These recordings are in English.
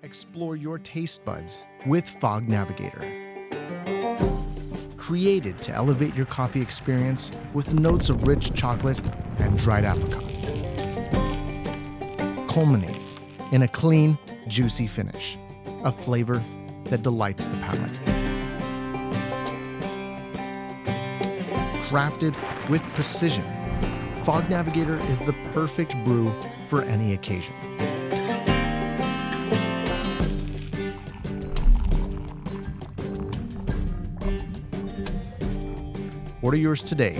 Explore your taste buds with Fog Navigator. Created to elevate your coffee experience with notes of rich chocolate and dried apricot. Culminating in a clean, juicy finish, a flavor that delights the palate. Crafted with precision, Fog Navigator is the perfect brew for any occasion. Order yours today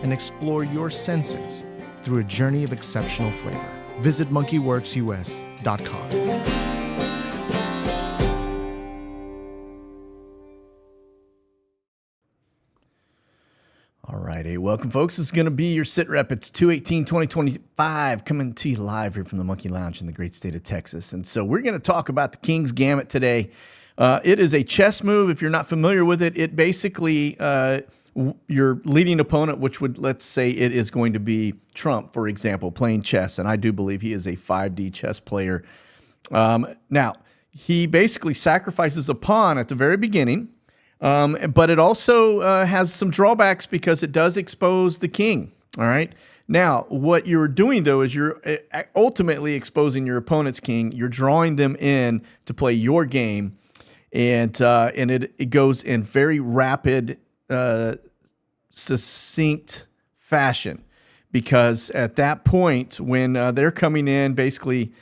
and explore your senses through a journey of exceptional flavor. Visit monkeywerxus.com. All right, hey, welcome, folks. This is going to be your SITREP. It's 2/18/2025, coming to you live here from the Monkey Lounge in the great state of Texas. And so we're going to talk about the King's Gambit today. It is a chess move. If you're not familiar with it, it basically your leading opponent, which would, let's say it is going to be Trump, for example, playing chess, and I do believe he is a 5D chess player. Now, he basically sacrifices a pawn at the very beginning, but it also has some drawbacks because it does expose the king, all right? Now, what you're doing, though, is you're ultimately exposing your opponent's king. You're drawing them in to play your game, and it goes in very rapid succinct fashion, because at that point when they're coming in, basically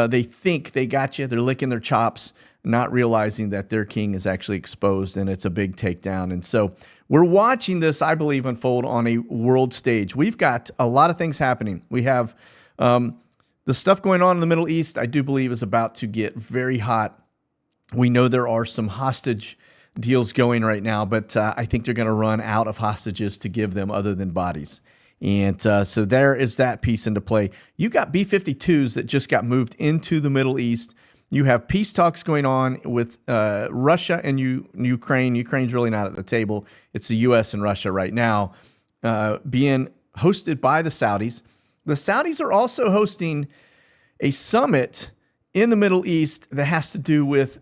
they think they got you, they're licking their chops, not realizing that their king is actually exposed, and it's a big takedown. And so we're watching this, I believe, unfold on a world stage. We've got a lot of things happening. We have the stuff going on in the Middle East, I do believe, is about to get very hot. We know there are some hostage deals going right now, but I think they're going to run out of hostages to give them other than bodies. And so there is that piece into play. You got B-52s that just got moved into the Middle East. You have peace talks going on with Russia and Ukraine. Ukraine's really not at the table. It's the U.S. and Russia right now, being hosted by the Saudis. The Saudis are also hosting a summit in the Middle East that has to do with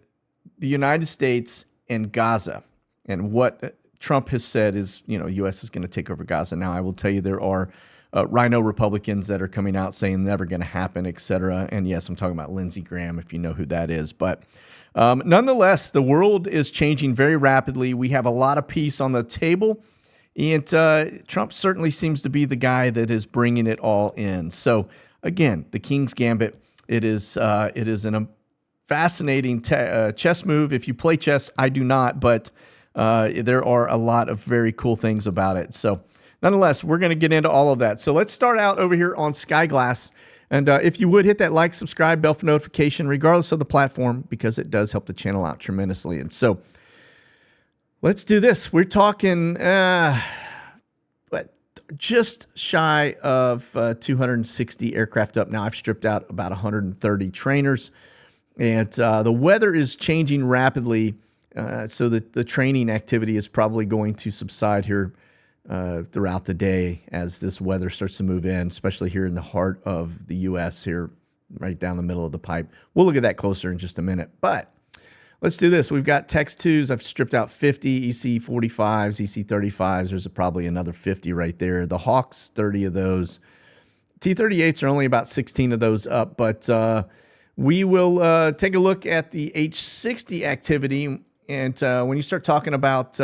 the United States and Gaza. And what Trump has said is, U.S. is going to take over Gaza. Now, I will tell you, there are rhino Republicans that are coming out saying never going to happen, et cetera. And yes, I'm talking about Lindsey Graham, if you know who that is. But nonetheless, the world is changing very rapidly. We have a lot of peace on the table. And Trump certainly seems to be the guy that is bringing it all in. So again, the King's Gambit, it is an fascinating chess move. If you play chess, I do not, but there are a lot of very cool things about it. So nonetheless, we're going to get into all of that. So let's start out over here on Skyglass. And if you would, hit that like, subscribe, bell for notification, regardless of the platform, because it does help the channel out tremendously. And so let's do this. We're talking just shy of 260 aircraft up. Now, I've stripped out about 130 trainers. And the weather is changing rapidly, so that the training activity is probably going to subside here throughout the day as this weather starts to move in, especially here in the heart of the U.S., here right down the middle of the pipe. We'll look at that closer in just a minute. But let's do this. We've got Tex 2s. I've stripped out 50 EC-45s, EC-35s. There's probably another 50 right there. The Hawks, 30 of those. T-38s are only about 16 of those up, but we will take a look at the H-60 activity, and when you start talking about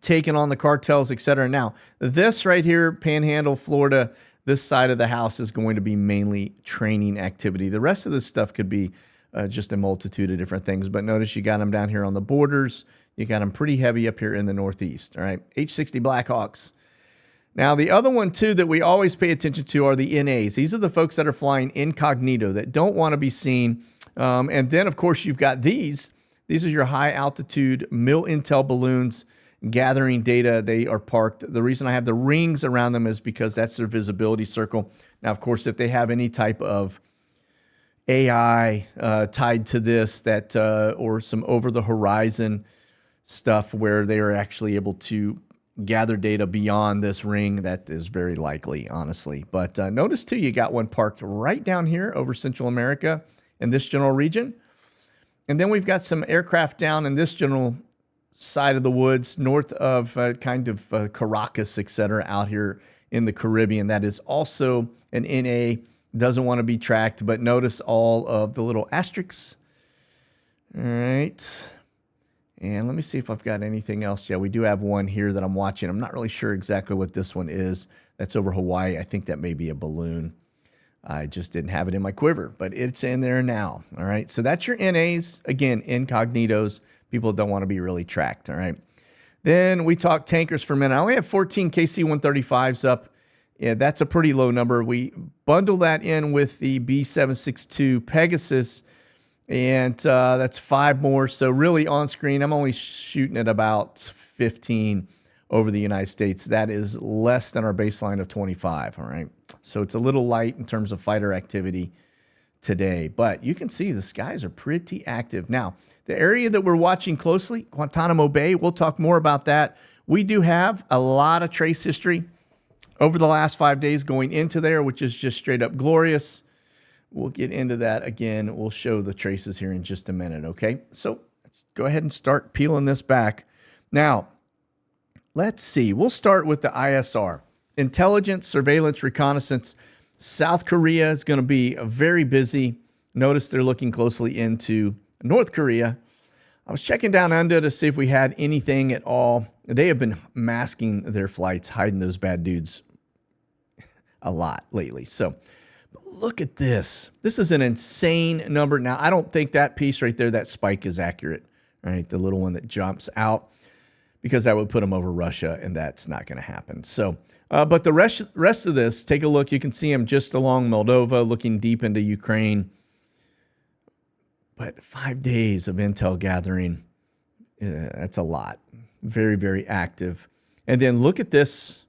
taking on the cartels, et cetera. Now, this right here, Panhandle, Florida, this side of the house is going to be mainly training activity. The rest of this stuff could be just a multitude of different things, but notice you got them down here on the borders. You got them pretty heavy up here in the Northeast, all right? H-60 Blackhawks. Now, the other one, too, that we always pay attention to are the NAs. These are the folks that are flying incognito, that don't want to be seen. And then, of course, you've got these. These are your high-altitude mil-intel balloons gathering data. They are parked. The reason I have the rings around them is because that's their visibility circle. Now, of course, if they have any type of AI tied to this, that or some over-the-horizon stuff where they are actually able to gather data beyond this ring, that is very likely, honestly. But notice, too, you got one parked right down here over Central America in this general region. And then we've got some aircraft down in this general side of the woods, north of Caracas, et cetera, out here in the Caribbean. That is also an NA, doesn't want to be tracked, but notice all of the little asterisks. All right. And let me see if I've got anything else. Yeah, we do have one here that I'm watching. I'm not really sure exactly what this one is. That's over Hawaii. I think that may be a balloon. I just didn't have it in my quiver, but it's in there now. All right. So that's your NAs. Again, incognitos. People don't want to be really tracked. All right. Then we talk tankers for a minute. I only have 14 KC-135s up. Yeah, that's a pretty low number. We bundle that in with the B-762 Pegasus, and that's 5 more. So really on screen, I'm only shooting at about 15 over the United States. That is less than our baseline of 25, all right? So it's a little light in terms of fighter activity today, but you can see the skies are pretty active. Now, the area that we're watching closely, Guantanamo Bay, we'll talk more about that. We do have a lot of trace history over the last 5 days going into there, which is just straight up glorious. We'll get into that again. We'll show the traces here in just a minute, okay? So let's go ahead and start peeling this back. Now, let's see. We'll start with the ISR. Intelligence, surveillance, reconnaissance. South Korea is going to be very busy. Notice they're looking closely into North Korea. I was checking down under to see if we had anything at all. They have been masking their flights, hiding those bad dudes a lot lately. So look at this. This is an insane number. Now, I don't think that piece right there, that spike is accurate, right? The little one that jumps out, because that would put them over Russia, and that's not going to happen. So, but the rest of this, take a look. You can see them just along Moldova, looking deep into Ukraine. But 5 days of intel gathering, that's a lot. Very, very active. And then look at this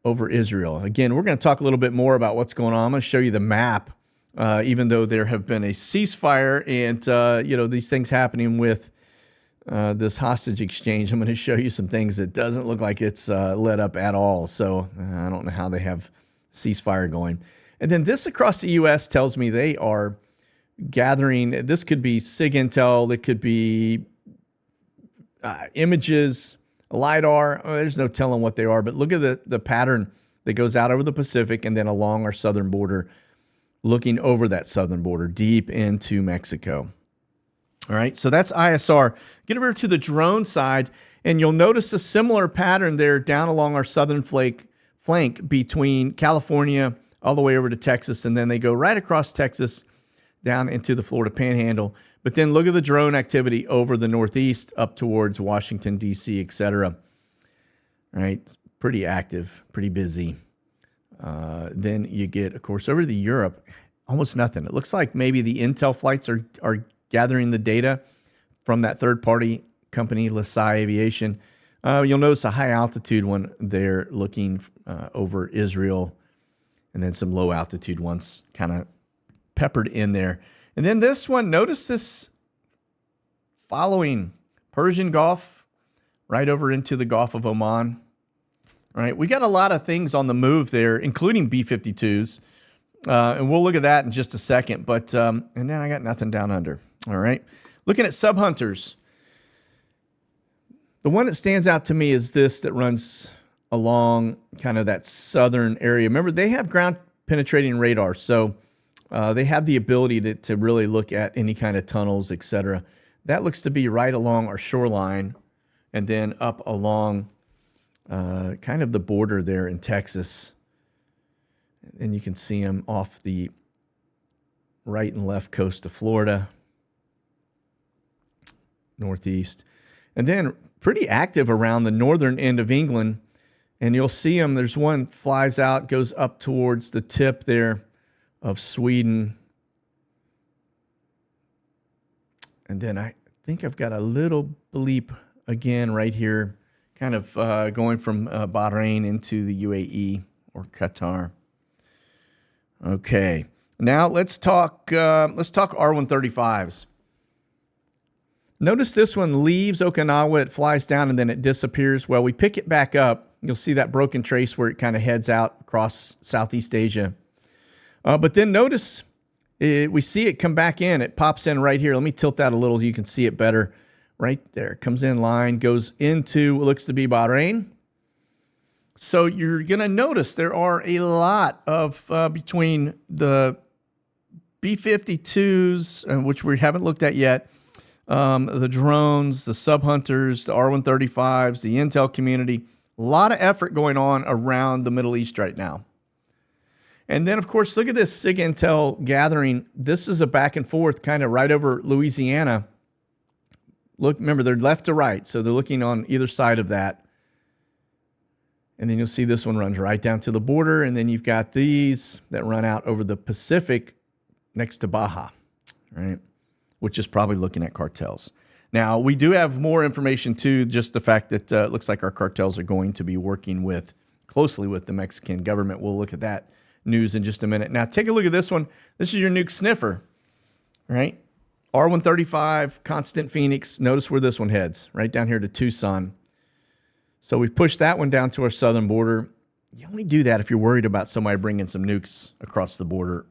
over Israel. Again, we're going to talk a little bit more about what's going on. I'm going to show you the map, even though there have been a ceasefire and, these things happening with this hostage exchange. I'm going to show you some things that doesn't look like it's let up at all. So I don't know how they have ceasefire going. And then this across the U.S. tells me they are gathering. This could be SIG intel. It could be images, LiDAR. There's no telling what they are, but look at the pattern that goes out over the Pacific and then along our southern border, looking over that southern border deep into Mexico. All right, so that's ISR. Get over to the drone side, and you'll notice a similar pattern there down along our southern flank between California all the way over to Texas, and then they go right across Texas down into the Florida Panhandle. But then look at the drone activity over the Northeast up towards Washington, D.C., et cetera. All right, pretty active, pretty busy. Then you get, of course, over to Europe, almost nothing. It looks like maybe the intel flights are gathering the data from that third-party company, Lasai Aviation. You'll notice a high-altitude one there looking over Israel, and then some low-altitude ones kind of peppered in there. And then this one, notice this following Persian Gulf right over into the Gulf of Oman. All right, we got a lot of things on the move there, including B-52s. And we'll look at that in just a second. But and then I got nothing down under. All right, looking at sub-hunters. The one that stands out to me is this that runs along kind of that southern area. Remember, they have ground-penetrating radar, so they have the ability to really look at any kind of tunnels, et cetera. That looks to be right along our shoreline and then up along kind of the border there in Texas. And you can see them off the right and left coast of Florida, northeast. And then pretty active around the northern end of England. And you'll see them. There's one flies out, goes up towards the tip there of Sweden. And then I think I've got a little bleep again right here, kind of going from Bahrain into the UAE or Qatar. Okay, now let's talk R-135s. Notice this one leaves Okinawa, it flies down, and then it disappears. Well, we pick it back up. You'll see that broken trace where it kind of heads out across Southeast Asia. But then notice We see it come back in. It pops in right here. Let me tilt that a little so you can see it better. Right there. Comes in line, goes into what looks to be Bahrain. So you're going to notice there are a lot of between the B-52s, which we haven't looked at yet, the drones, the sub-hunters, the R-135s, the intel community. A lot of effort going on around the Middle East right now. And then, of course, look at this SIG-Intel gathering. This is a back and forth kind of right over Louisiana. Look, remember, they're left to right, so they're looking on either side of that. And then you'll see this one runs right down to the border, and then you've got these that run out over the Pacific next to Baja, right? Which is probably looking at cartels. Now, we do have more information, too, just the fact that it looks like our cartels are going to be working closely with the Mexican government. We'll look at that news in just a minute. Now, take a look at this one. This is your nuke sniffer, right? R-135, Constant Phoenix. Notice where this one heads, right down here to Tucson. So we pushed that one down to our southern border. You only do that if you're worried about somebody bringing some nukes across the border.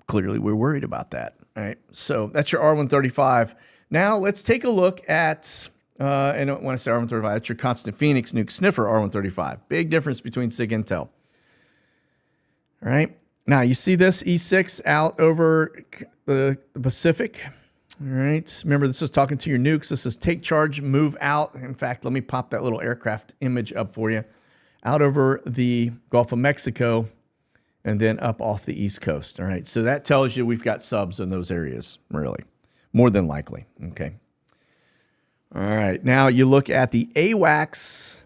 Clearly, we're worried about that, right? So that's your R-135. Now, let's take a look at, and when I say R-135, that's your Constant Phoenix nuke sniffer R-135. Big difference between SIG-Intel. All right. Now, you see this E6 out over the Pacific. All right. Remember, this is talking to your nukes. This is take charge, move out. In fact, let me pop that little aircraft image up for you. Out over the Gulf of Mexico and then up off the East Coast. All right. So that tells you we've got subs in those areas, really. More than likely. Okay. All right. Now, you look at the AWACS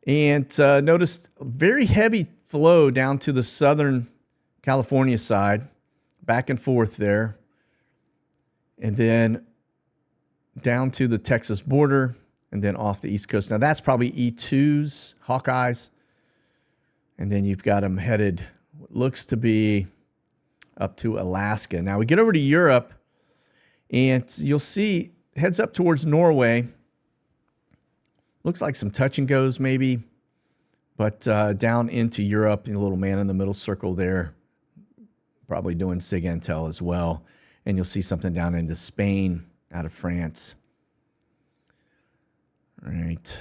and notice very heavy flow down to the southern California side, back and forth there, and then down to the Texas border, and then off the East Coast. Now, that's probably E2s, Hawkeyes, and then you've got them headed, what looks to be up to Alaska. Now, we get over to Europe, and you'll see heads up towards Norway. Looks like some touch and goes maybe. But down into Europe, the little man in the middle circle there, probably doing SIG-Intel as well. And you'll see something down into Spain, out of France. All right.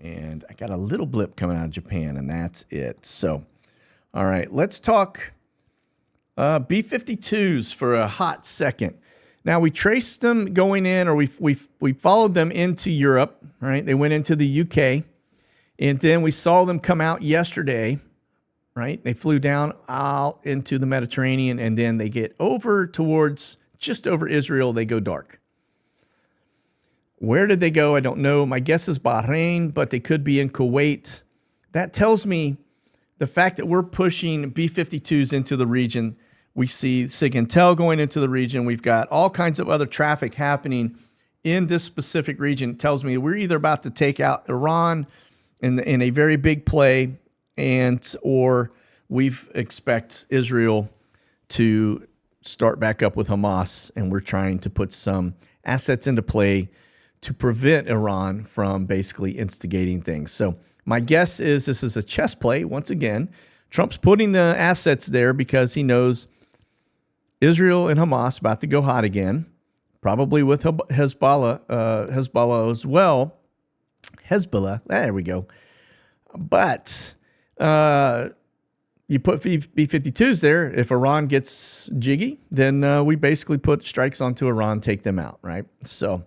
And I got a little blip coming out of Japan, and that's it. So, all right, let's talk B-52s for a hot second. Now, we traced them going in, or we followed them into Europe, right? They went into the UK. And then we saw them come out yesterday, right? They flew down out into the Mediterranean, and then they get over towards just over Israel. They go dark. Where did they go? I don't know. My guess is Bahrain, but they could be in Kuwait. That tells me the fact that we're pushing B-52s into the region. We see SIG-Intel going into the region. We've got all kinds of other traffic happening in this specific region. It tells me we're either about to take out Iran in a very big play, or we expect Israel to start back up with Hamas, and we're trying to put some assets into play to prevent Iran from basically instigating things. So my guess is this is a chess play. Once again, Trump's putting the assets there because he knows Israel and Hamas about to go hot again, probably with Hezbollah as well. Hezbollah, there we go. But you put B-52s there. If Iran gets jiggy, then we basically put strikes onto Iran, take them out, right? So,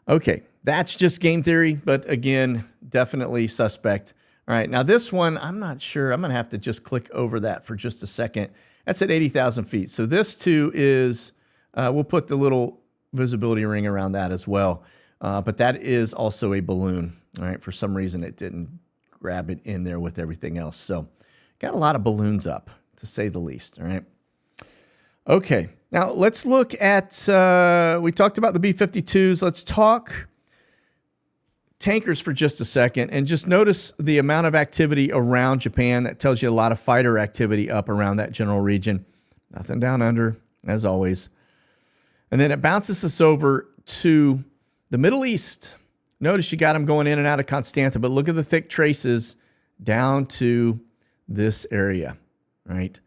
okay, that's just game theory, but again, definitely suspect. All right, now this one, I'm not sure. I'm going to have to just click over that for just a second. That's at 80,000 feet. So this too is, we'll put the little visibility ring around that as well. But that is also a balloon. All right, for some reason it didn't grab it in there with everything else. So got a lot of balloons up, to say the least. All right. Okay, now let's look at, we talked about the B-52s. Let's talk tankers for just a second, and just notice the amount of activity around Japan. That tells you a lot of fighter activity up around that general region. Nothing down under, as always. And then it bounces us over to the Middle East. Notice you got them going in and out of Constanta, but look at the thick traces down to this area, right?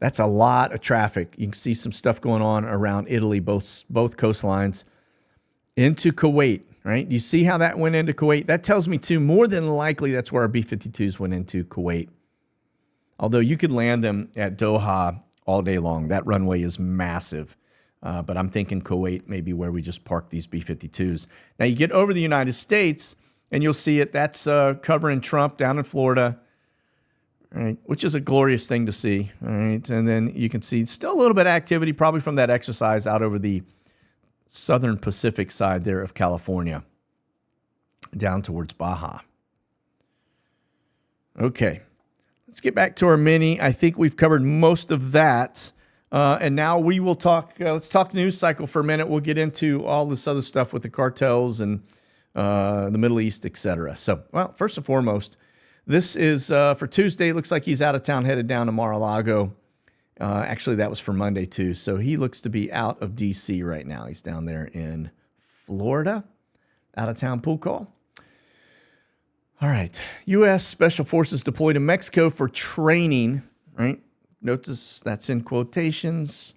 That's a lot of traffic. You can see some stuff going on around Italy, both coastlines, into Kuwait, right? You see how that went into Kuwait? That tells me, too, more than likely that's where our B-52s went into Kuwait. Although you could land them at Doha all day long. That runway is massive. But I'm thinking Kuwait may be where we just park these B-52s. Now, you get over the United States, and you'll see it. That's covering Trump down in Florida, right? Which is a glorious thing to see, all right? And then you can see still a little bit of activity, probably from that exercise out over the southern Pacific side there of California, down towards Baja. Okay, let's get back to our mini. I think we've covered most of that. And now we will talk, let's talk news cycle for a minute. We'll get into all this other stuff with the cartels and the Middle East, etc. So, well, first and foremost, this is for Tuesday. It looks like he's out of town, headed down to Mar-a-Lago. Actually, that was for Monday, too. So he looks to be out of D.C. right now. He's down there in Florida, out-of-town pool call. All right. U.S. Special Forces deployed to Mexico for training, right? Notice that's in quotations.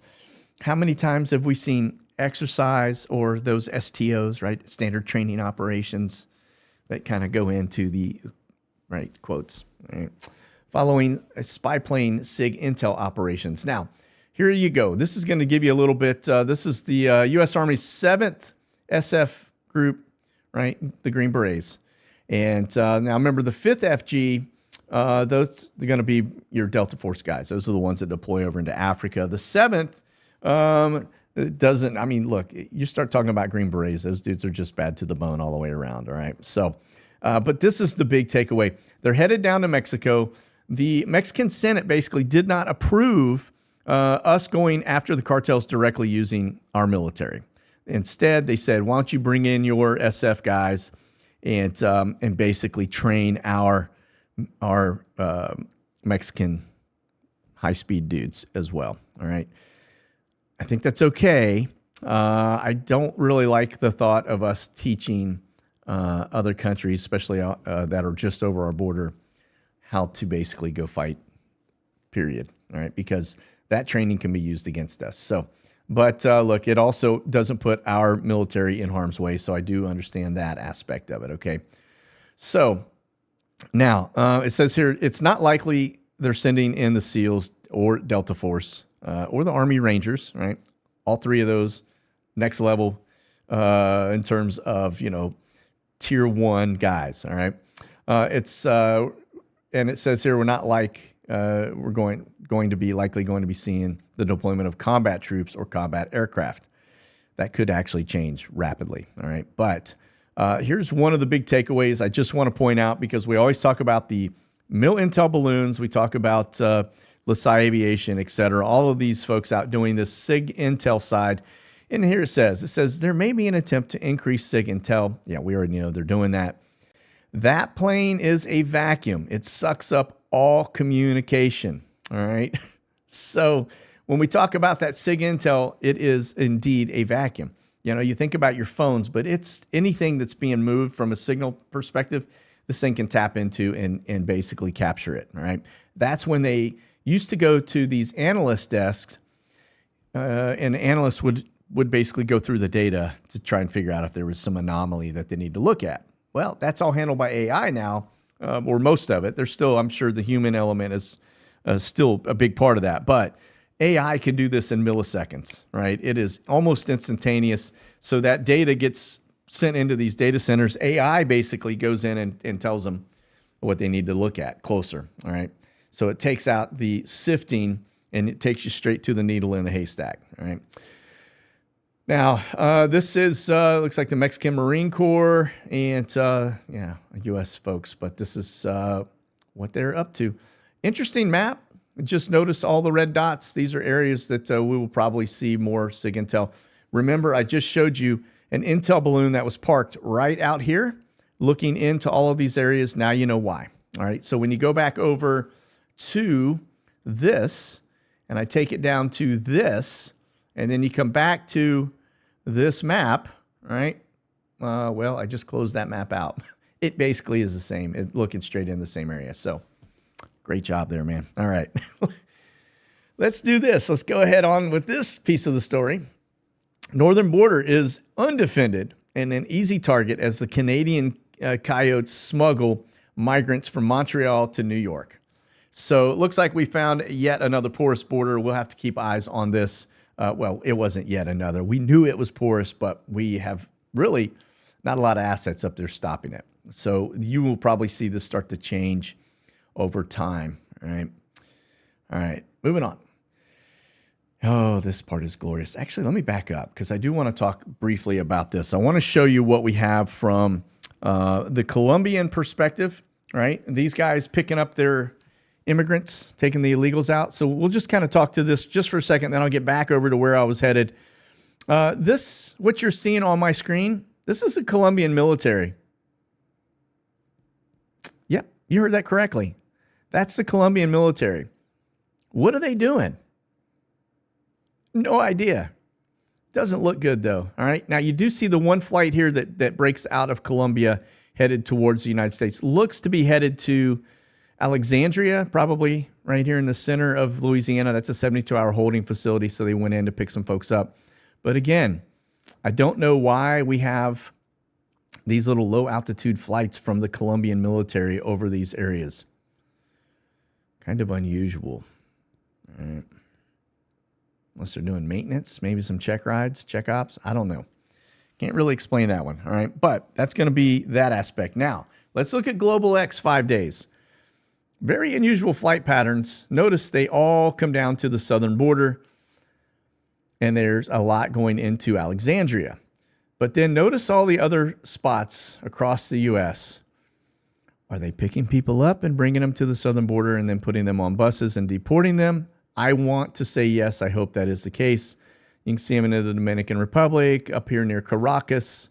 How many times have we seen exercise or those STOs, right? Standard training operations that kind of go into the, right, quotes, right? Following a spy plane SIG intel operations. Now, here you go. This is going to give you a little bit. This is the U.S. Army's 7th SF group, right? The Green Berets. And now remember the 5th FG, those are going to be your Delta Force guys. Those are the ones that deploy over into Africa. The 7th, it doesn't, I mean, look, you start talking about Green Berets, those dudes are just bad to the bone all the way around, all right? So, but this is the big takeaway. They're headed down to Mexico. The Mexican Senate basically did not approve us going after the cartels directly using our military. Instead, they said, why don't you bring in your SF guys and basically train our Mexican high-speed dudes as well, all right? I think that's okay. I don't really like the thought of us teaching other countries, especially that are just over our border, how to basically go fight, period, all right? Because that training can be used against us. So, but look, it also doesn't put our military in harm's way, so I do understand that aspect of it, okay? So now, it says here, it's not likely they're sending in the SEALs or Delta Force or the Army Rangers, right? All three of those next level in terms of, you know, tier 1 guys, all right? And it says here, we're not like, we're going to be seeing the deployment of combat troops or combat aircraft. That could actually change rapidly, all right? But here's one of the big takeaways I just want to point out, because we always talk about the mil intel balloons. We talk about LaSalle Aviation, et cetera. All of these folks out doing this SIG intel side. And here it says, there may be an attempt to increase SIG intel. Yeah, we already know they're doing that. That plane is a vacuum. It sucks up all communication, all right? So when we talk about that SIG intel, it is indeed a vacuum. You know, you think about your phones, but it's anything that's being moved from a signal perspective, this thing can tap into and basically capture it, all right? That's when they used to go to these analyst desks, and analysts would basically go through the data to try and figure out if there was some anomaly that they need to look at. Well, that's all handled by AI now, or most of it. There's still, I'm sure the human element is still a big part of that, but AI can do this in milliseconds, right? It is almost instantaneous. So that data gets sent into these data centers. AI basically goes in and tells them what they need to look at closer, all right? So it takes out the sifting and it takes you straight to the needle in the haystack, all right? Now, this is, looks like the Mexican Marine Corps and, yeah, U.S. folks, but this is what they're up to. Interesting map. Just notice all the red dots. These are areas that we will probably see more SIG intel. Remember, I just showed you an intel balloon that was parked right out here, looking into all of these areas. Now you know why. All right, so when you go back over to this, and I take it down to this, and then you come back to this map, right? Well, I just closed that map out. It basically is the same. It's looking straight in the same area. So great job there, man. All right. let's do this. Let's go ahead on with this piece of the story. Northern border is undefended and an easy target as the Canadian coyotes smuggle migrants from Montreal to New York. So it looks like we found yet another porous border. We'll have to keep eyes on this. Well, it wasn't yet another. We knew it was porous, but we have really not a lot of assets up there stopping it. So you will probably see this start to change over time. All right. Moving on. Oh, this part is glorious. Actually, let me back up because I do want to talk briefly about this. I want to show you what we have from the Colombian perspective, right? These guys picking up their immigrants, taking the illegals out. So we'll just kind of talk to this just for a second, then I'll get back over to where I was headed. What you're seeing on my screen, this is the Colombian military. Yep, you heard that correctly. That's the Colombian military. What are they doing? No idea. Doesn't look good, though. All right. Now, you do see the one flight here that breaks out of Colombia headed towards the United States. Looks to be headed to Alexandria, probably right here in the center of Louisiana. That's a 72-hour holding facility, so they went in to pick some folks up. But again, I don't know why we have these little low-altitude flights from the Colombian military over these areas. Kind of unusual. All right. Unless they're doing maintenance, maybe some check rides, check ops. I don't know. Can't really explain that one. All right. But that's going to be that aspect. Now, let's look at Global X 5 days. Very unusual flight patterns. Notice they all come down to the southern border. And there's a lot going into Alexandria. But then notice all the other spots across the U.S. Are they picking people up and bringing them to the southern border and then putting them on buses and deporting them? I want to say yes. I hope that is the case. You can see them in the Dominican Republic, up here near Caracas.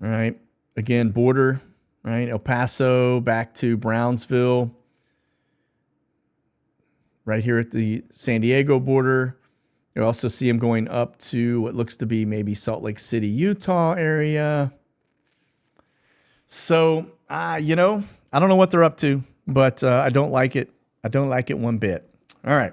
All right. Again, border, right? El Paso, back to Brownsville. Right here at the San Diego border. You also see them going up to what looks to be maybe Salt Lake City, Utah area. So, I don't know what they're up to, but I don't like it. I don't like it one bit. All right.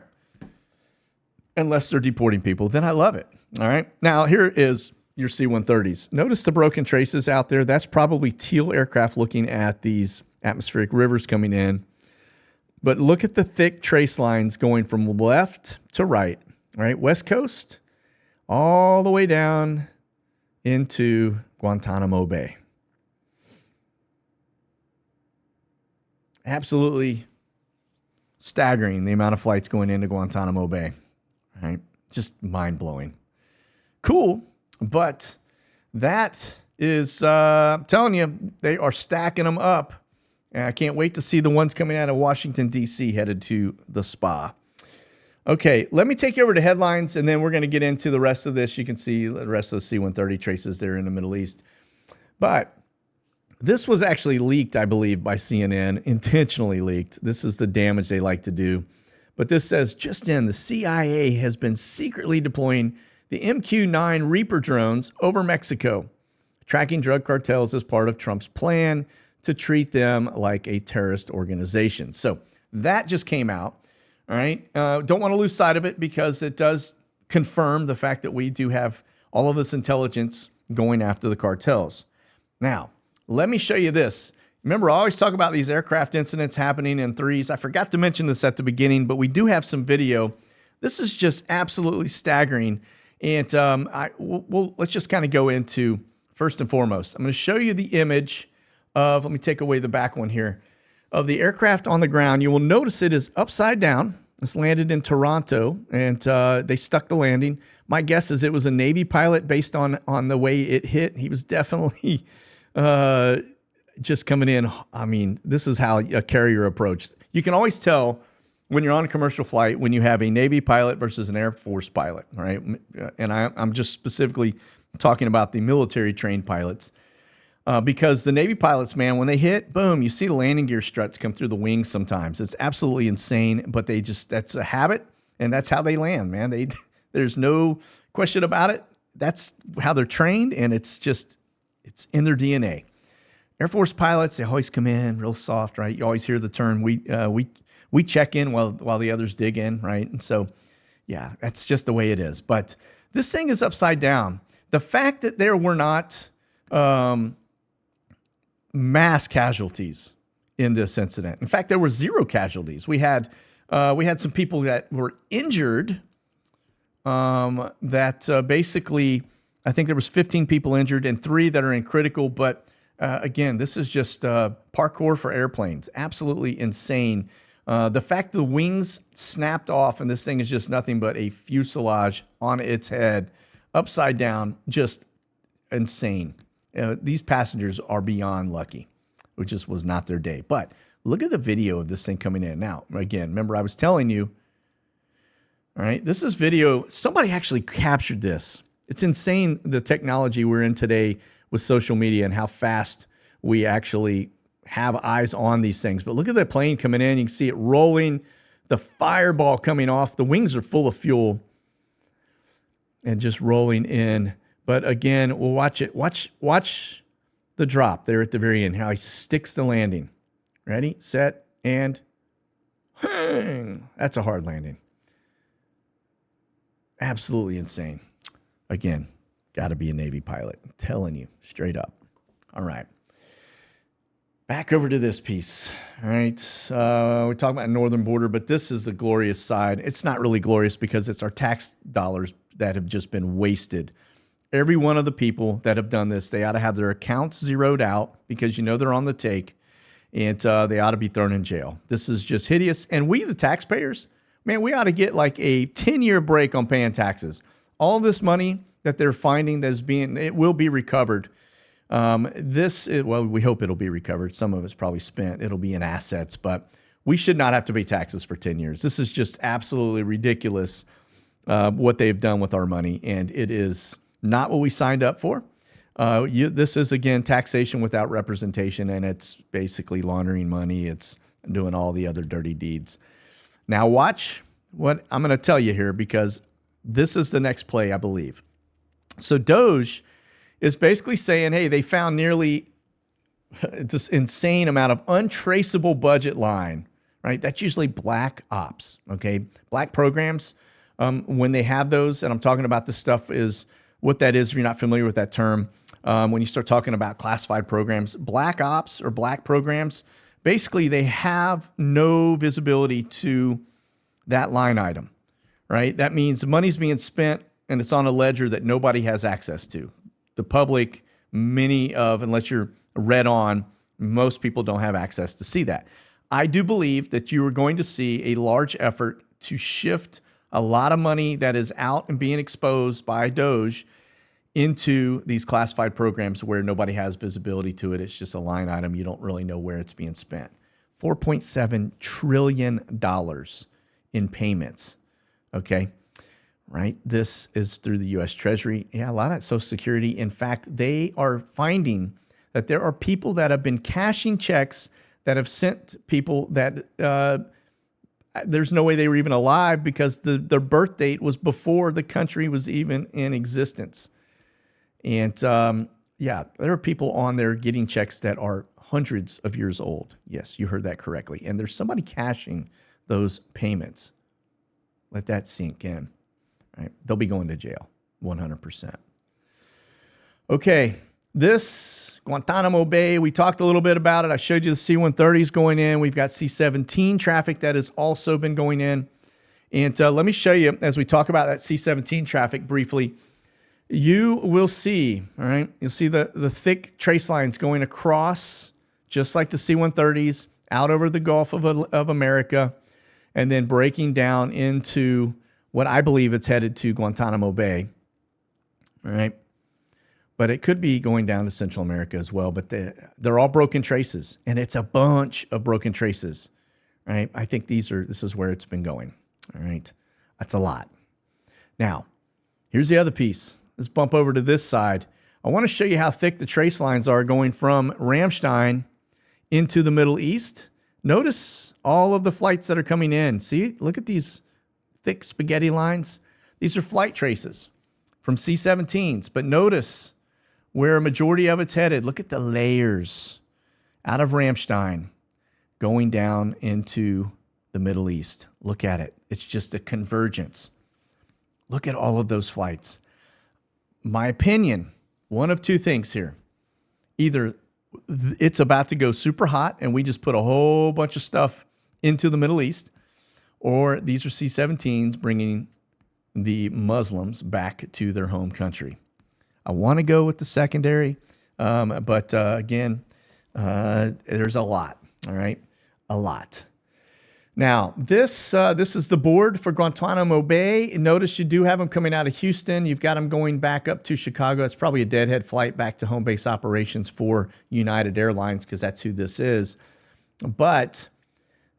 Unless they're deporting people, then I love it. All right. Now, here is your C-130s. Notice the broken traces out there. That's probably Teal aircraft looking at these atmospheric rivers coming in. But look at the thick trace lines going from left to right. All right. West Coast all the way down into Guantanamo Bay. Absolutely staggering, the amount of flights going into Guantanamo Bay. Right? Just mind-blowing. Cool, but that is, I'm telling you, they are stacking them up. And I can't wait to see the ones coming out of Washington, D.C. headed to the spa. Okay, let me take you over to headlines, and then we're going to get into the rest of this. You can see the rest of the C-130 traces there in the Middle East. But this was actually leaked, I believe, by CNN, intentionally leaked. This is the damage they like to do. But this says, just in, the CIA has been secretly deploying the MQ-9 Reaper drones over Mexico, tracking drug cartels as part of Trump's plan to treat them like a terrorist organization. So that just came out. All right. Don't want to lose sight of it because it does confirm the fact that we do have all of this intelligence going after the cartels. Now, let me show you this. Remember, I always talk about these aircraft incidents happening in threes. I forgot to mention this at the beginning, but we do have some video. This is just absolutely staggering. And let's just kind of go into, first and foremost, I'm going to show you the image of, let me take away the back one here, of the aircraft on the ground. You will notice it is upside down. It's landed in Toronto, and they stuck the landing. My guess is it was a Navy pilot based on the way it hit. He was definitely just coming in. I mean, this is how a carrier approached. You can always tell when you're on a commercial flight when you have a Navy pilot versus an Air Force pilot, right? And I'm just specifically talking about the military trained pilots. Because the Navy pilots, man, when they hit, boom, you see the landing gear struts come through the wings sometimes. It's absolutely insane, but that's a habit, and that's how they land, man. There's no question about it. That's how they're trained, and it's in their DNA. Air Force pilots, they always come in real soft, right? You always hear the term, we we check in while the others dig in, right? And so, yeah, that's just the way it is. But this thing is upside down. The fact that there were not mass casualties in this incident. In fact, there were 0 casualties. We had some people that were injured. Basically, I think there was 15 people injured and 3 that are in critical. But again, this is just parkour for airplanes. Absolutely insane. The fact the wings snapped off and this thing is just nothing but a fuselage on its head, upside down, just insane. These passengers are beyond lucky, which just was not their day. But look at the video of this thing coming in. Now, again, remember I was telling you, all right, this is video. Somebody actually captured this. It's insane the technology we're in today with social media and how fast we actually have eyes on these things. But look at the plane coming in. You can see it rolling, the fireball coming off. The wings are full of fuel and just rolling in. But again, we'll watch it. Watch the drop there at the very end, how he sticks the landing. Ready, set, and hang. That's a hard landing. Absolutely insane. Again, got to be a Navy pilot. I'm telling you, straight up. All right. Back over to this piece. All right. We're talking about northern border, but this is the glorious side. It's not really glorious because it's our tax dollars that have just been wasted. Every one of the people that have done this, they ought to have their accounts zeroed out because you know they're on the take, and they ought to be thrown in jail. This is just hideous. And we, the taxpayers, man, we ought to get like a 10-year break on paying taxes. All this money that they're finding it will be recovered. Well, we hope it'll be recovered. Some of it's probably spent. It'll be in assets, but we should not have to pay taxes for 10 years. This is just absolutely ridiculous what they've done with our money, and it is not what we signed up for. This is, again, taxation without representation, and it's basically laundering money. It's doing all the other dirty deeds. Now watch what I'm going to tell you here, because this is the next play, I believe. So Doge is basically saying, hey, they found nearly this insane amount of untraceable budget line, right? That's usually black ops, okay? Black programs, when they have those, and I'm talking about this stuff is what that is if you're not familiar with that term. When you start talking about classified programs, black ops or black programs, basically they have no visibility to that line item, right? That means the money's being spent and it's on a ledger that nobody has access to. The public, unless you're read on, most people don't have access to see that. I do believe that you are going to see a large effort to shift a lot of money that is out and being exposed by Doge into these classified programs where nobody has visibility to it. It's just a line item. You don't really know where it's being spent. $4.7 trillion in payments, okay? Right? This is through the U.S. Treasury. Yeah, a lot of Social Security. In fact, they are finding that there are people that have been cashing checks that have sent people that there's no way they were even alive because their birth date was before the country was even in existence. And yeah, there are people on there getting checks that are hundreds of years old. Yes, you heard that correctly. And there's somebody cashing those payments. Let that sink in. All right, they'll be going to jail, 100%. Okay, this Guantanamo Bay, we talked a little bit about it. I showed you the C-130s going in. We've got C-17 traffic that has also been going in. And let me show you, as we talk about that C-17 traffic briefly, you will see, all right, you'll see the thick trace lines going across, just like the C-130s, out over the Gulf of America, and then breaking down into what I believe it's headed to Guantanamo Bay, all right? But it could be going down to Central America as well, but they're all broken traces, and it's a bunch of broken traces, all right? I think this is where it's been going, all right? That's a lot. Now, here's the other piece. Let's bump over to this side. I want to show you how thick the trace lines are going from Ramstein into the Middle East. Notice all of the flights that are coming in. See, look at these thick spaghetti lines. These are flight traces from C-17s, but notice where a majority of it's headed. Look at the layers out of Ramstein going down into the Middle East. Look at it. It's just a convergence. Look at all of those flights. My opinion, one of two things here. Either it's about to go super hot and we just put a whole bunch of stuff into the Middle East, or these are C-17s bringing the Muslims back to their home country. I want to go with the secondary, but again, there's a lot, all right? A lot. Now, this is the board for Guantanamo Bay. Notice you do have them coming out of Houston. You've got them going back up to Chicago. It's probably a deadhead flight back to home base operations for United Airlines because that's who this is. But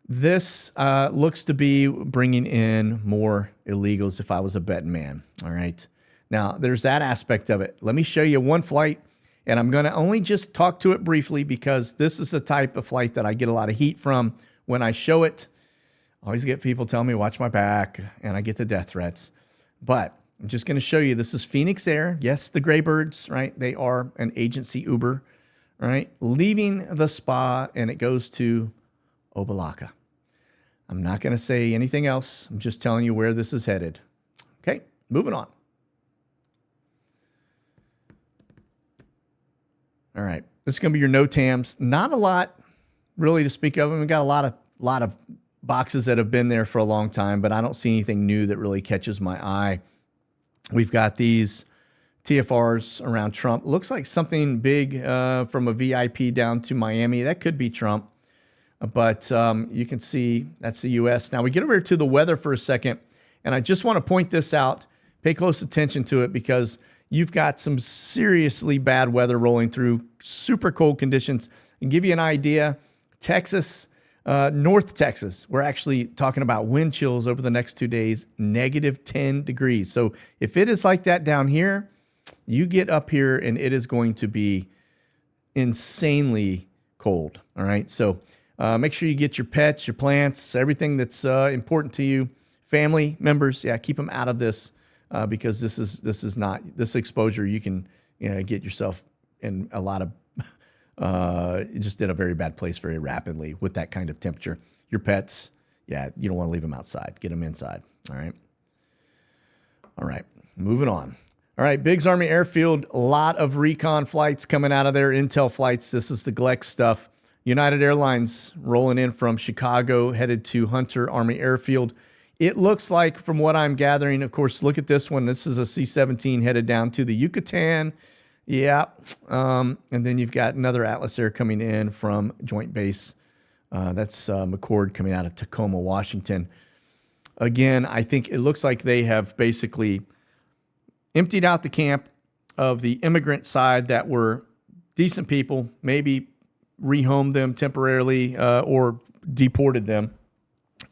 this looks to be bringing in more illegals if I was a betting man, all right? Now, there's that aspect of it. Let me show you one flight, and I'm going to only just talk to it briefly because this is the type of flight that I get a lot of heat from when I show it. I always get people telling me, watch my back, and I get the death threats. But I'm just going to show you. This is Phoenix Air. Yes, the Graybirds, right? They are an agency Uber, all right? Leaving the spa, and it goes to Opa-locka. I'm not going to say anything else. I'm just telling you where this is headed. Okay, moving on. All right, this is going to be your NOTAMs. Not a lot really to speak of. We've got a lot of boxes that have been there for a long time, but I don't see anything new that really catches my eye. We've got these TFRs around Trump. Looks like something big from a VIP down to Miami. That could be Trump, but you can see that's the U.S. Now we get over to the weather for a second, and I just want to point this out. Pay close attention to it because you've got some seriously bad weather rolling through, super cold conditions. And give you an idea, Texas, North Texas, we're actually talking about wind chills over the next 2 days, -10 degrees. So if it is like that down here, you get up here and it is going to be insanely cold. All right. So make sure you get your pets, your plants, everything that's important to you, family members. Yeah, keep them out of this because this is not this exposure. You can get yourself in a lot of just in a very bad place very rapidly with that kind of temperature. Your pets, yeah, you don't want to leave them outside. Get them inside. All right. All right. Moving on. All right. Biggs Army Airfield, a lot of recon flights coming out of there, intel flights. This is the Gleck stuff. United Airlines rolling in from Chicago, headed to Hunter Army Airfield. It looks like, from what I'm gathering, of course, look at this one. This is a C-17 headed down to the Yucatan. Yeah. And then you've got another Atlas Air coming in from Joint Base. That's McCord coming out of Tacoma, Washington. Again, I think it looks like they have basically emptied out the camp of the immigrant side that were decent people, maybe rehomed them temporarily or deported them.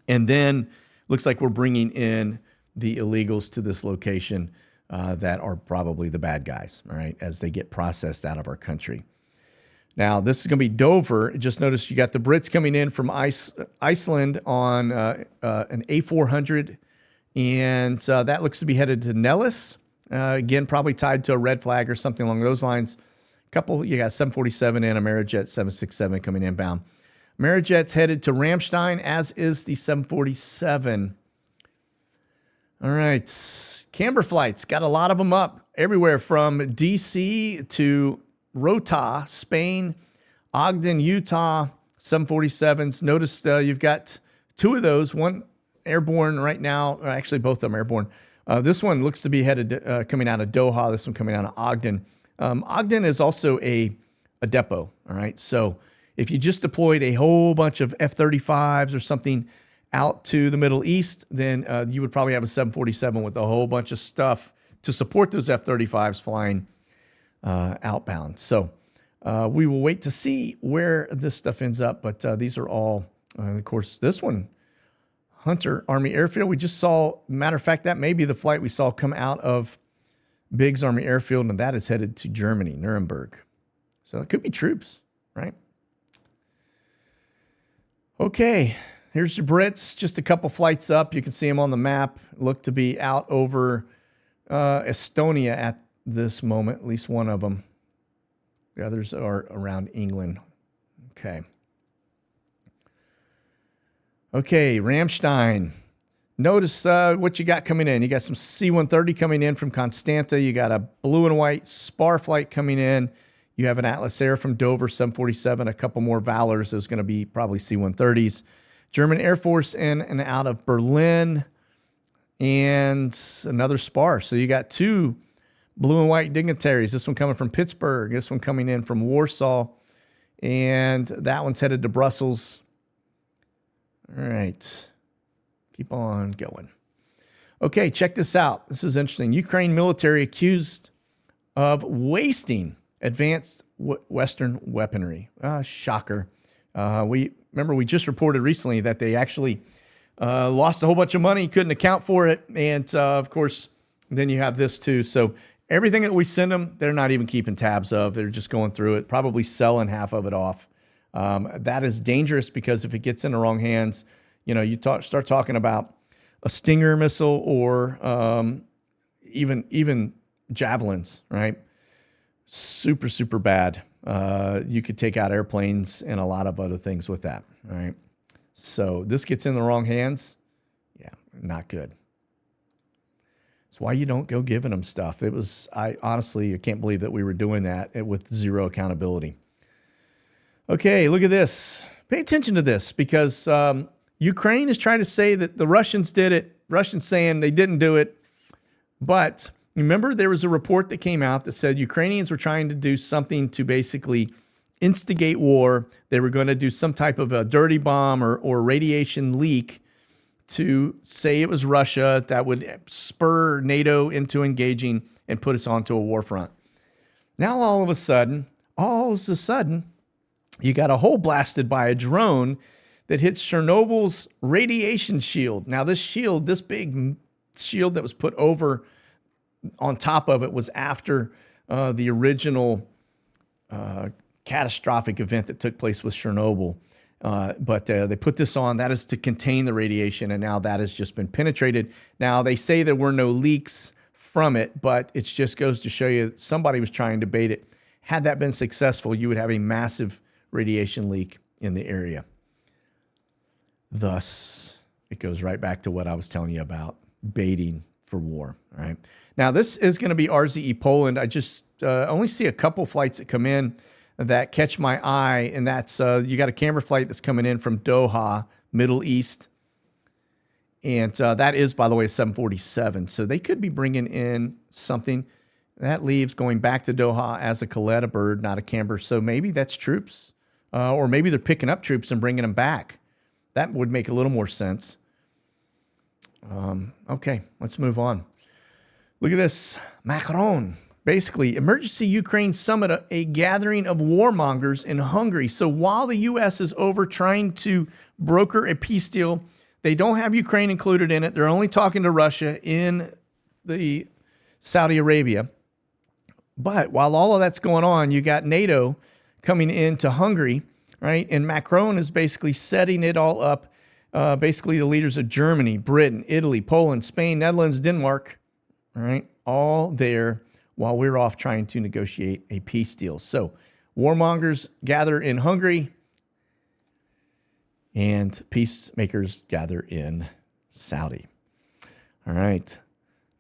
And then looks like we're bringing in the illegals to this location that are probably the bad guys, all right, as they get processed out of our country. Now, this is going to be Dover. Just notice you got the Brits coming in from Iceland on an A400, and that looks to be headed to Nellis. Again, probably tied to a red flag or something along those lines. You got 747 and Amerijet 767 coming inbound. Amerijet's headed to Ramstein, as is the 747. All right. Camber flights, got a lot of them up everywhere from DC to Rota, Spain, Ogden, Utah, 747s. Notice you've got two of those, one airborne right now. Actually, both of them airborne. This one looks to be headed coming out of Doha. This one coming out of Ogden. Ogden is also a depot, all right? So if you just deployed a whole bunch of F-35s or something out to the Middle East, then you would probably have a 747 with a whole bunch of stuff to support those F-35s flying outbound. So we will wait to see where this stuff ends up, but these are all, of course, this one, Hunter Army Airfield. We just saw, matter of fact, that may be the flight we saw come out of Biggs Army Airfield, and that is headed to Germany, Nuremberg. So it could be troops, right? Okay. Here's your Brits, just a couple flights up. You can see them on the map. Look to be out over Estonia at this moment, at least one of them. The others are around England. Okay. Okay, Ramstein. Notice what you got coming in. You got some C-130 coming in from Constanta. You got a blue and white Spar flight coming in. You have an Atlas Air from Dover, 747, a couple more Valors. Those going to be probably C-130s. German Air Force in and out of Berlin, and another Spar. So you got two blue and white dignitaries. This one coming from Pittsburgh. This one coming in from Warsaw. And that one's headed to Brussels. All right. Keep on going. Okay, check this out. This is interesting. Ukraine military accused of wasting advanced Western weaponry. Shocker. We just reported recently that they actually lost a whole bunch of money, couldn't account for it. And of course, then you have this too. So everything that we send them, they're not even keeping tabs of. They're just going through it, probably selling half of it off. That is dangerous because if it gets in the wrong hands, you start talking about a Stinger missile or even javelins, right? Super, super bad. You could take out airplanes and a lot of other things with that, all right? So this gets in the wrong hands, yeah, not good. That's why you don't go giving them stuff. I honestly can't believe that we were doing that with zero accountability. Okay, look at this. Pay attention to this because Ukraine is trying to say that the Russians did it. Russians saying they didn't do it. But remember, there was a report that came out that said Ukrainians were trying to do something to basically instigate war. They were going to do some type of a dirty bomb or radiation leak to say it was Russia that would spur NATO into engaging and put us onto a war front. Now, all of a sudden, you got a hole blasted by a drone that hits Chernobyl's radiation shield. Now, this big shield that was put over on top of it was after the original catastrophic event that took place with Chernobyl. But they put this on. That is to contain the radiation, and now that has just been penetrated. Now, they say there were no leaks from it, but it just goes to show you that somebody was trying to bait it. Had that been successful, you would have a massive radiation leak in the area. Thus, it goes right back to what I was telling you about baiting for war. All right. Now, this is going to be RZE Poland. I just only see a couple flights that come in that catch my eye, and that's you got a camera flight that's coming in from Doha, Middle East. And that is, by the way, a 747. So they could be bringing in something. That leaves going back to Doha as a Coletta bird, not a camber. So maybe that's troops. Or maybe they're picking up troops and bringing them back. That would make a little more sense. Okay, let's move on. Look at this. Macron. Basically, emergency Ukraine summit, a gathering of warmongers in Hungary. So while the U.S. is over trying to broker a peace deal, they don't have Ukraine included in it. They're only talking to Russia in the Saudi Arabia. But while all of that's going on, you got NATO coming into Hungary, right? And Macron is basically setting it all up. Basically, the leaders of Germany, Britain, Italy, Poland, Spain, Netherlands, Denmark, all right, all there while we're off trying to negotiate a peace deal. So warmongers gather in Hungary and peacemakers gather in Saudi. All right.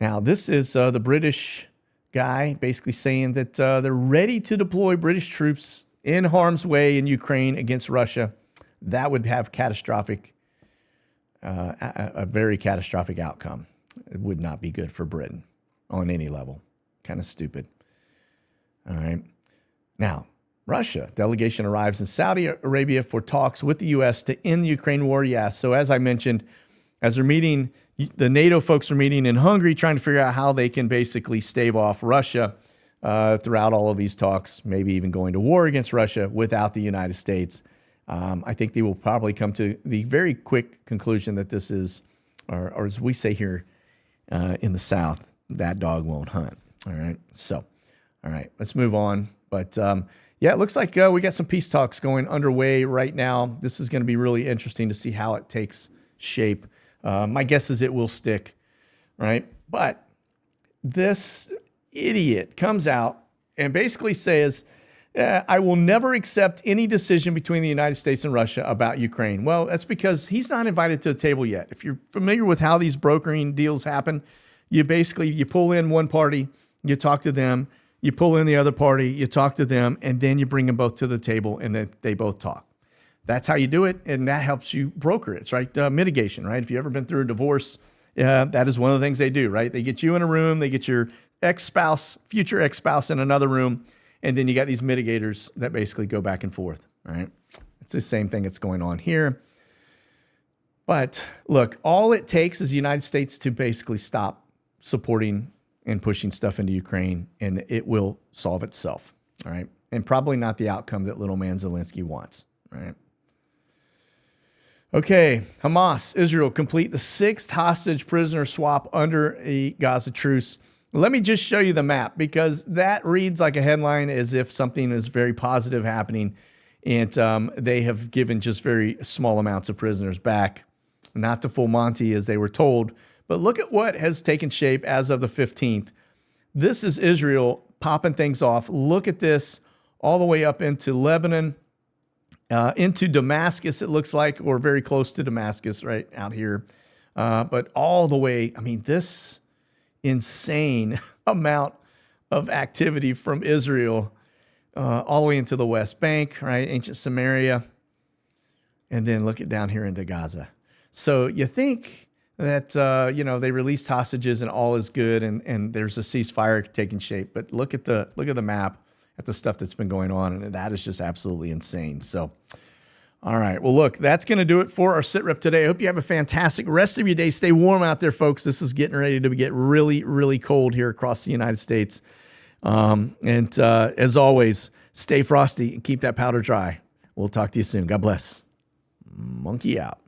Now, this is the British guy basically saying that they're ready to deploy British troops in harm's way in Ukraine against Russia. That would have a very catastrophic outcome. It would not be good for Britain on any level. Kind of stupid. All right. Now, Russia delegation arrives in Saudi Arabia for talks with the U.S. to end the Ukraine war. Yeah. So as I mentioned, as they're meeting, the NATO folks are meeting in Hungary, trying to figure out how they can basically stave off Russia throughout all of these talks, maybe even going to war against Russia without the United States. I think they will probably come to the very quick conclusion that this is, or as we say here in the South, that dog won't hunt. All right. So, all right, let's move on. But yeah, it looks like we got some peace talks going underway right now. This is going to be really interesting to see how it takes shape. My guess is it will stick, right? But this idiot comes out and basically says I will never accept any decision between the United States and Russia about Ukraine. Well, that's because he's not invited to the table yet. If you're familiar with how these brokering deals happen, you pull in one party, you talk to them, you pull in the other party, you talk to them, and then you bring them both to the table, and then they both talk. That's how you do it, and that helps you broker it, right? Mitigation, right? If you've ever been through a divorce, that is one of the things they do, right? They get you in a room, they get your ex-spouse, future ex-spouse in another room, and then you got these mitigators that basically go back and forth, right? It's the same thing that's going on here. But look, all it takes is the United States to basically stop supporting and pushing stuff into Ukraine, and it will solve itself, all right? And probably not the outcome that little man Zelensky wants, right? Okay, Hamas, Israel, complete the 6th hostage prisoner swap under a Gaza truce. Let me just show you the map, because that reads like a headline as if something is very positive happening, and they have given just very small amounts of prisoners back. Not the full Monty as they were told, but look at what has taken shape as of the 15th. This is Israel popping things off. Look at this all the way up into Lebanon, into Damascus, it looks like, or very close to Damascus right out here. But all the way, I mean, this insane amount of activity from Israel all the way into the West Bank, right? Ancient Samaria. And then look it down here into Gaza. So you think that, they released hostages and all is good and there's a ceasefire taking shape. But look at the map, at the stuff that's been going on. And that is just absolutely insane. So, all right. Well, look, that's going to do it for our SITREP today. I hope you have a fantastic rest of your day. Stay warm out there, folks. This is getting ready to get really, really cold here across the United States. As always, stay frosty and keep that powder dry. We'll talk to you soon. God bless. Monkey out.